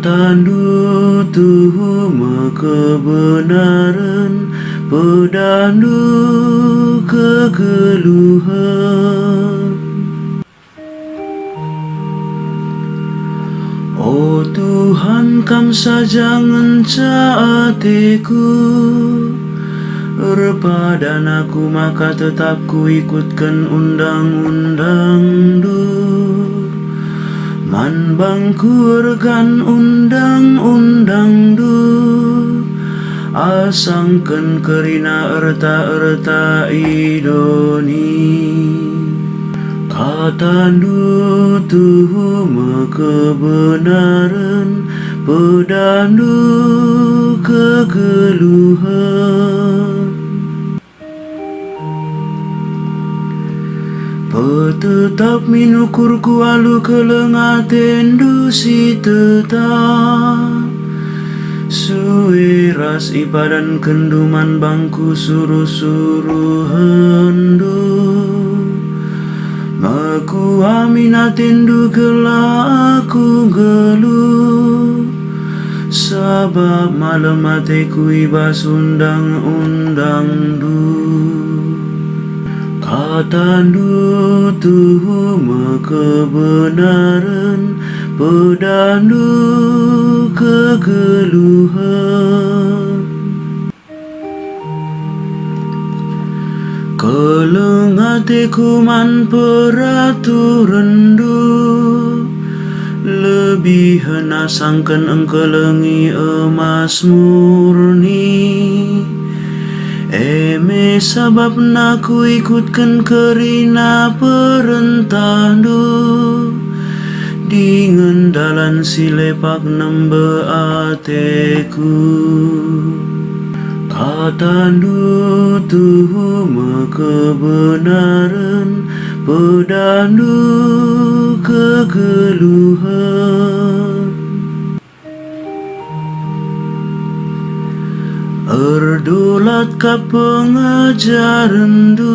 Katandu tuhuma kebenaran, pedandu kegeluhan. Oh Tuhan, kam saja ngenca hatiku, repadan aku maka tetap ku ikutkan undang-undang du. Man bangku rekan undang-undang du, asangken kerina erta-erta idoni. Katandu tuhuma kebenaran, pedandu kegeluhan. Petetap minukurku alu kelengatendu si tetap, suiras ipadan kenduman bangku suruh-suruh hendu. Maku aminatendu gela aku gelu, sabab malam hatiku ibas undang-undang du. Katandu tuhuma kebenaran, pedandu kegeluhan. Kelengatiku man peraturan du, lebih hena sangken engkelengi emas murni. Eme sabab naku ikutkan kerina perintah du, dengan dalan silepak nembe ateku. Katandu tuhuma kebenaran, pedandu kegeluhan. Erdolat ka pengajaran du,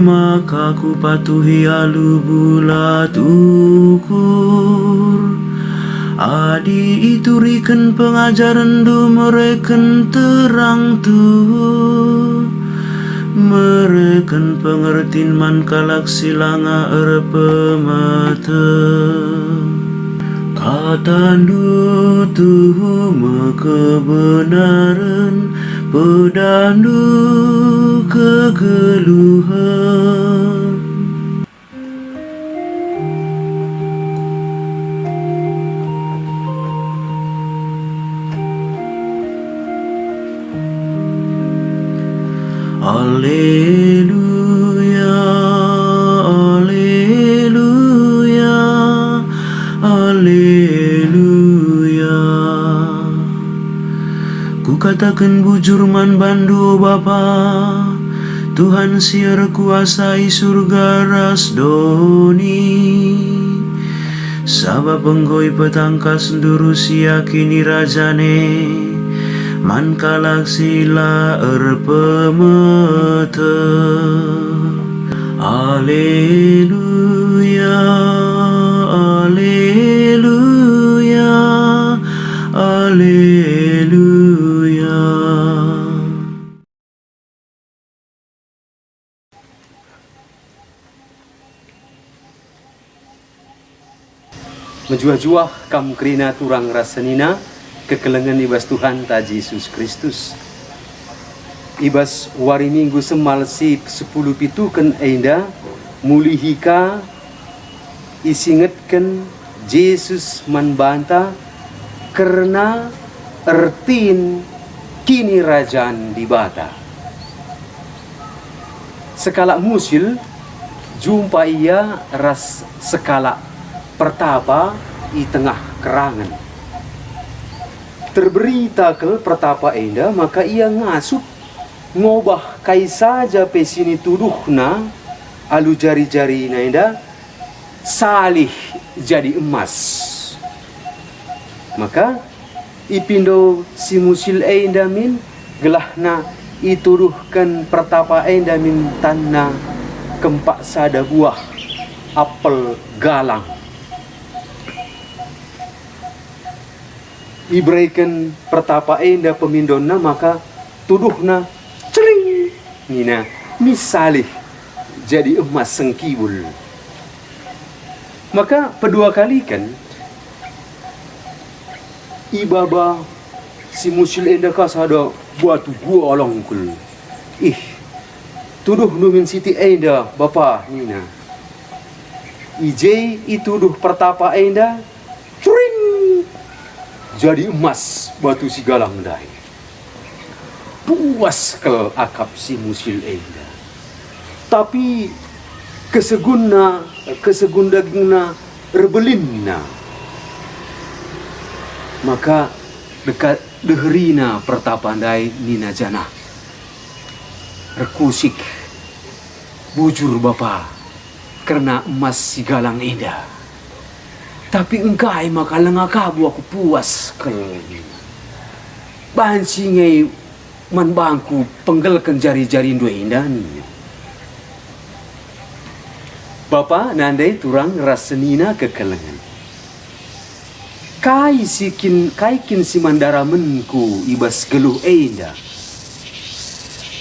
maka ku patuhi alu bulat ukur. Adi iturikan pengajaran du mereken terang tu, mereken pengertin man kalak silanga erpemata. Katandu tuhuma kebenaran, pedandu kegeluhan. Alleluia, alleluia, alleluia. Ku katakan bujur man bandu Bapa, Tuhan siar kuasai surga ras doni. Sabab penggoi petangkas durus yakini rajane, man kalak sila erpemeta. Alleluia, alleluia, alleluia. Menjuah-juah kam kerina turang rasanina kekelengan ibas Tuhan taji Yesus Kristus. Ibas wari minggu semal si 10 pitu ken enda mulihika isingetken Yesus manbanta karena ertin kini rajaan di bata. Sekala musil jumpa ia ras sekala pertapa di tengah kerangan. Terberita ke pertapa enda maka ia ngasup ngobah kai saja pesini tuduhna alu jari-jari na enda salih jadi emas. Maka ipindo si musil enda min gelahna ituduhkan pertapa enda min tanna kempak sada buah apel galang. ibreikan pertapa enda pemindonna maka tuduhna celing nina misalih jadi emas sengkibul. Maka kedua kali kan ibaba si musil enda kasada buatu gua alongkul. Tuduh numin siti enda bapa nina. Ije ituduh pertapa enda curing jadi emas batu si galang dai. Puas kel akap si musil enda. Tapi kesegundagna rebelinna. Maka dekat deherina pertapandai nina jana. Rekusik bujur bapa karena emas si galang enda. Tapi engkai maka lengakabu aku puas kel. Banci ngai man bangku penggelkan jari-jari dua indah ni. Bapa nandai turang rasenina kekelengan. Kai kin si mandara menku ibas geluh enda.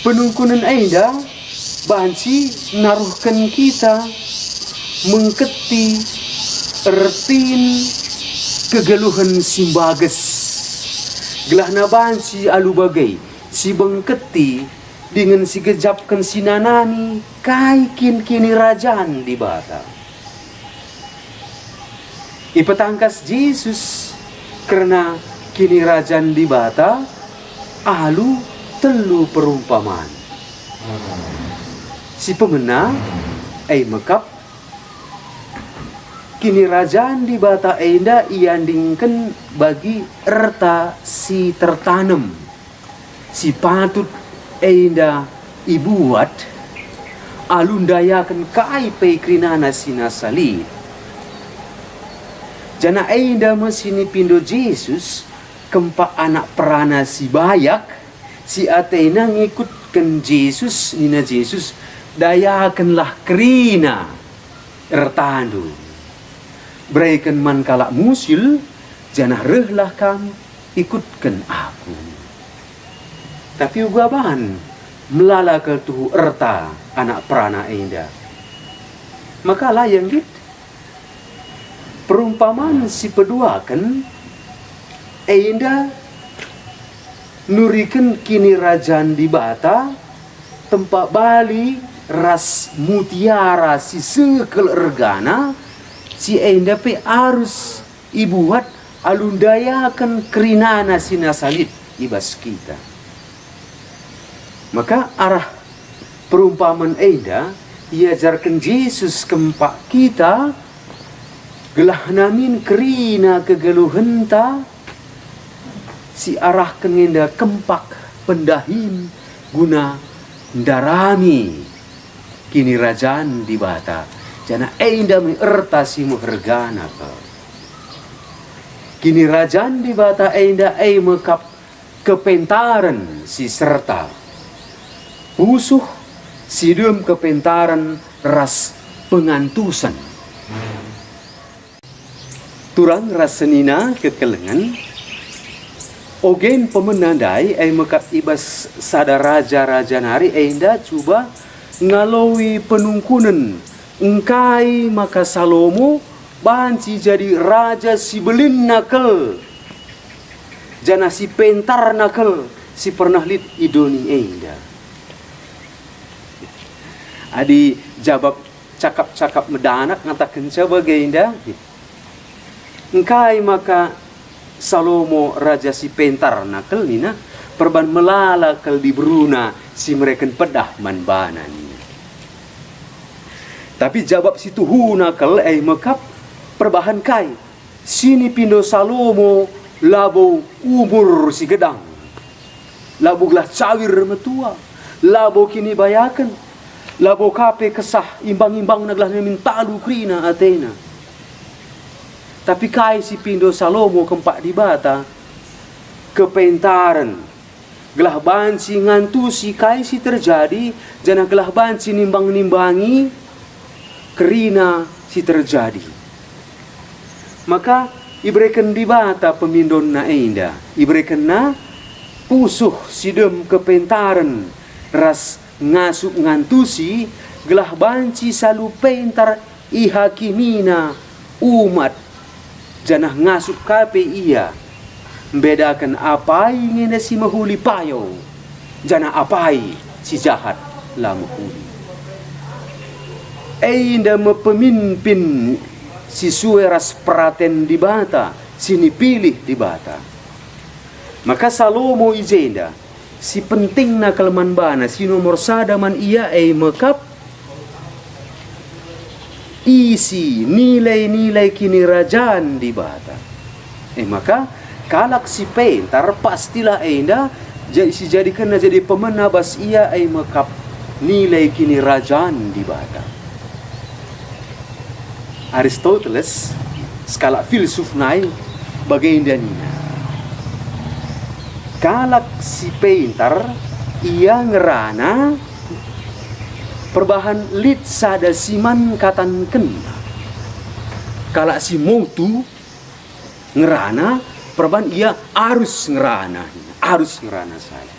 Penungkunan enda banci naruhkan kita mengketi ertin kegeluhan simbages. Gelah na banci alu bagai si bengketi dengan si gejapkan sinanani kai kini rajaan di bata. Ipetangkas Yesus karena kini rajaan di bata alu telu perumpamaan. Si pemena mekap kini rajaan di bata enda iandingkan bagi erta si tertanam. Si patut enda ibuat alundayakan kai pekrinana sinasali. Jana enda mesini pindo Yesus kempa anak perana si bayak si Athena ngikutkan Yesus nina Yesus dayakanlah kerina ertandu. Berikan man kalak musil jana rehlah kam ikutkan aku. Tapi ugaban melala ke tuhu erta anak perana enda. Maka layang git. Perumpamaan si pedua kan enda nurikan kini rajaan di bata tempat Bali ras mutiara si sekel ergana si enda pe arus ibuat alundayakan kerinana sinasalit ibas kita. Maka arah perumpamaan enda iajarkan Yesus kempak kita gelah namin kerina kegeluhenta si arah kengenda kempak pendahin guna darami kini rajaan di bata jana enda mi erta si muhergana kini rajaan di bata enda mekap kepentaran si serta usuh sidum kepentaran ras pengantusan. Turang rasenina kekelengan ogen pemenandai mekap ibas sada raja-raja nari enda cuba ngalawi penungkunan engkai maka Salomo banci jadi raja si belin nakal jana si pentar nakal si pernah lid idoni enda. Adi jawab cakap-cakap medanak ngatakan sebagai indah. Engkai maka Salomo raja si pentar nakal nina perban melala kal di beruna si mereka pedah manbana ni. Tapi jawab si tuhu nakal mekap perbahan kai sini pindo Salomo labo umur si gedang labo gelah cawir metua labo kini bayakan labo kape kesah imbang-imbang naglah minta lu krina Athena. Tapi kai si pindo Salomo kempak di bata kepentaran gelah banci ngantusi kai si terjadi jana gelah banci nimbang-nimbangi kerina si terjadi. Maka Ibreken di bata pemindon na enda. Ibreken na pusuh sidem kepentaran ras ngasuk ngantusi gelah banci salu pentar ihakimina umat janah ngasuk kape iya membedakan apai ngene si mahuli payo janah apai si jahat lah mahuli. Enda mepemimpin si sueras praten di bata sini pilih di bata. Maka Salomo ijenda si penting na kelemahan bana si nomor sadaman ia mekap isi nilai-nilai kini rajaan di bata. Maka kalak si pentar pastilah enda si jadikan jadi pemenabas ia mekap nilai kini rajaan di bata. Aristoteles skala filsuf nai bagaindanina. Kalak si pintar ia ngerana perbahan lit sada siman katan kena. Kalak si mutu ngerana perbahan ia harus ngerana saya.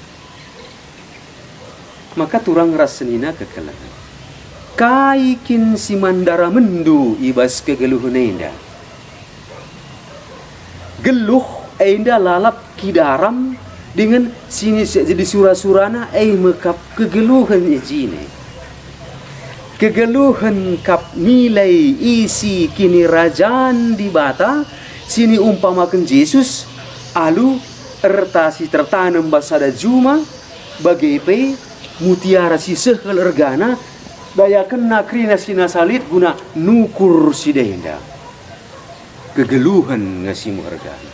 Maka turang rasenina kekelangan. Kaikin si mandara mendu ibas kegeluhun enda. Geluh enda lalap kidaram dengan sini jadi surah-surana mekap kegeluhan ijine. Kegeluhan kap nilai isi kini rajaan di bata sini umpamakan Yesus alu ertasi tertanam basada juma bagai mutiara si sehel ergana daya kena krina sina salit guna nukur si denda. Kegeluhan ngasimu ergana.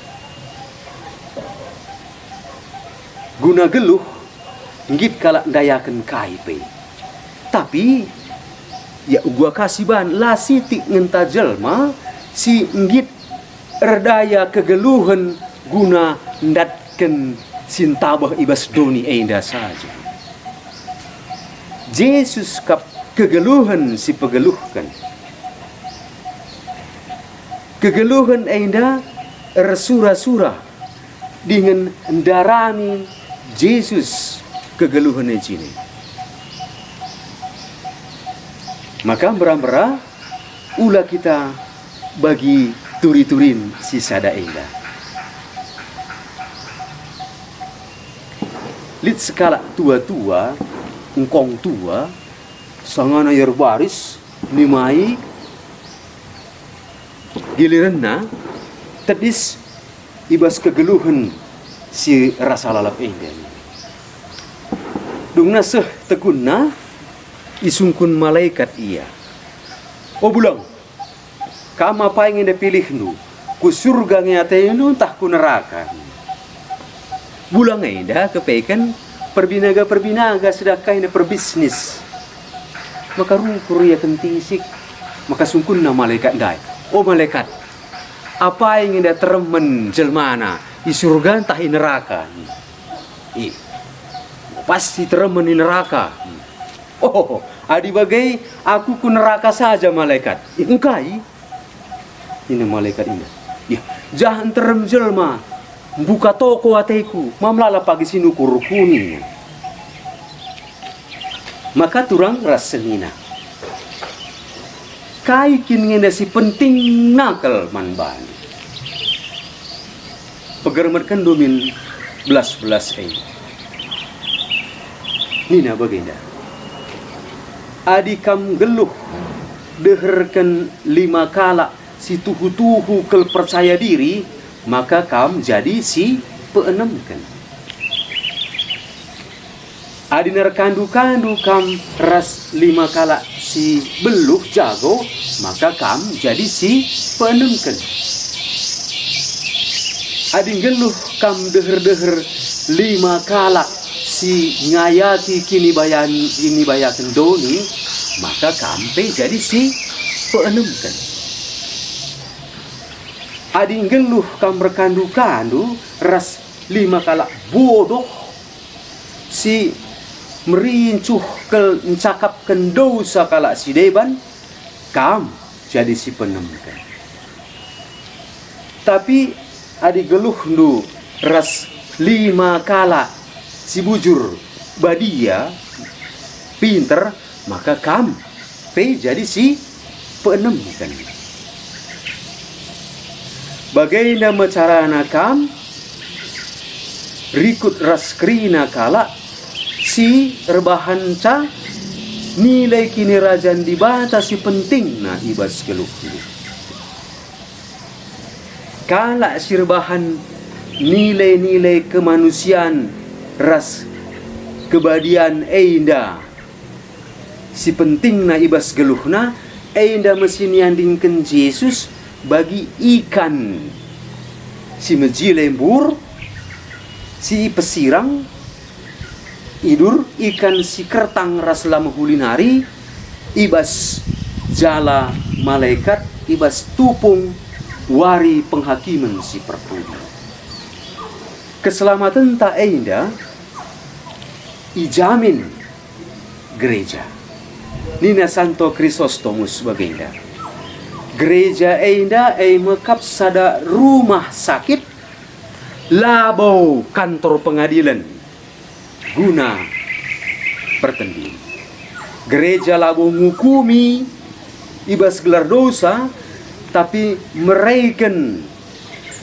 Guna geluh ngit kalak dayakan kaipe. Tapi ya gua kasih ban lah sitik ngenta jelma si ngit erdaya kegeluhan guna ndatken sintabah ibas doni enda saja. Yesus kap kegeluhan si pegeluhkan. Kegeluhan enda ersura-sura dengan darami Yesus kegeluhan ini. Maka berambara ulah kita bagi turi-turin si sada enda. Lit skala tua-tua, engkong tua, sangana yer baris, nimai, giliranna, tedis ibas kegeluhan si rasa lalap enda. Dungna seh tekunna isungkun malaikat ia. Oh bulang, kama apa yang anda pilih nu? Ku surga ngate nu entah ku neraka. Bulang enda kepaikan perbinaga sedekah ina perbisnis. Maka rukur ya kentisik, maka sungkunna malaikat dai. Oh malaikat, apa yang anda teremen jelmana? Di surga entah di neraka. Pasti teremen di neraka. Oh, adi bagai aku ku neraka saja malaikat. Engkai. Ini malaikat ini. Ya, jangan terem jelma. Buka toko ateku, mamlala pagi sinukur kuning. Maka turang rasenina. Kai kin ngenda si penting nakal manban. Pegermatkan domin belas ini. Nina baginda. Adi kam geluh deherkan 5 kala si tuhu-tuhu kel percaya diri, maka kam jadi si peenemkan. Adi nerkandu-kandu kam ras 5 kala si beluh jago, maka kam jadi si peenemkan. Adi geluh kam deher-deher 5 kala si ngayati kini bayakan doni, maka kampe jadi si peenemkan. Adi geluh kam rekandu-kandu ras 5 kala bodoh si merincuh ke mencakapkan dosa kala si deban, kam jadi si penemkan. Tapi adi geluh ndu ras 5 kala si bujur badia pinter, maka kam pe jadi si peenem kan. Bagaimana carana kam rikut ras krina kala si rebahan ca nilai kini rajan dibatasi penting na ibas geluh. Kala si rebahan nilai-nilai kemanusiaan ras kebadian enda si penting na ibas geluhna enda mesin yandingkan Yesus bagi ikan si mejilembur si pesirang idur ikan si kertang ras lama hulinari ibas jala malaikat ibas tupung wari penghakiman si perpudi. Keselamatan tak enda ijamin gereja. Nina Santo Chrysostomus bagenda. Gereja enda mekap sada rumah sakit labau kantor pengadilan guna pertanding. Gereja labau ngukumi ibas gelar dosa tapi meraikan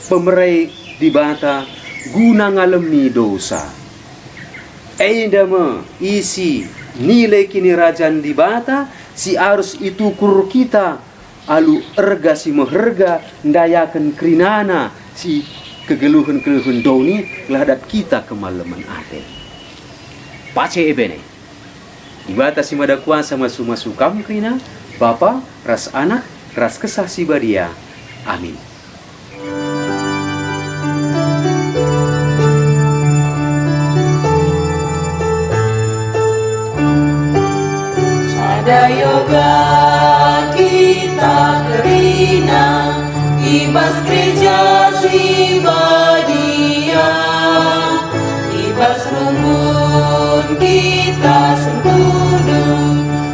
pemerai di bata guna ngalemi dosa. Enda me isi nilai kini rajan di bata si arus itu kur kita alu erga si meherga ndayakan krinana si kegeluhan-kegeluhan doni lahadap kita kemalaman ade. Pace ebene dibata si mada kuasa masu-masu kam krina Bapa ras anak ras kesah si badia. Amin. Yoga kita kerina ibas gereja si badia, ibas rumpun kita sentudu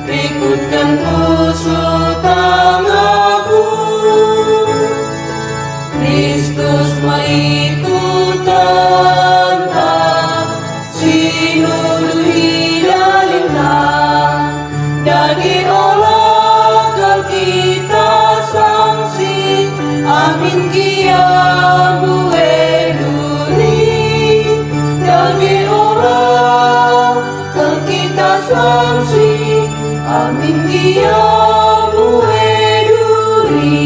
rikutkan musuh tangabu. Kristus mengikutan tak sinului lalintang dagi olah kita sangsi amin kia bueduni dagi olah kita sangsi amin kia bueduni.